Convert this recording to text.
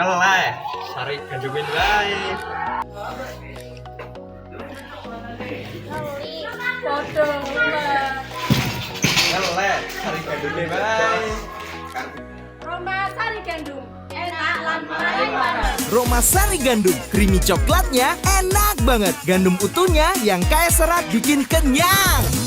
Ngeleh, sari gandumin wae. Ngeleh, sari gandumin wae. ROMA Sari Gandum, enak lan pariwara. ROMA Sari Gandum, creamy coklatnya enak banget. Gandum utuhnya yang kaya serat bikin kenyang.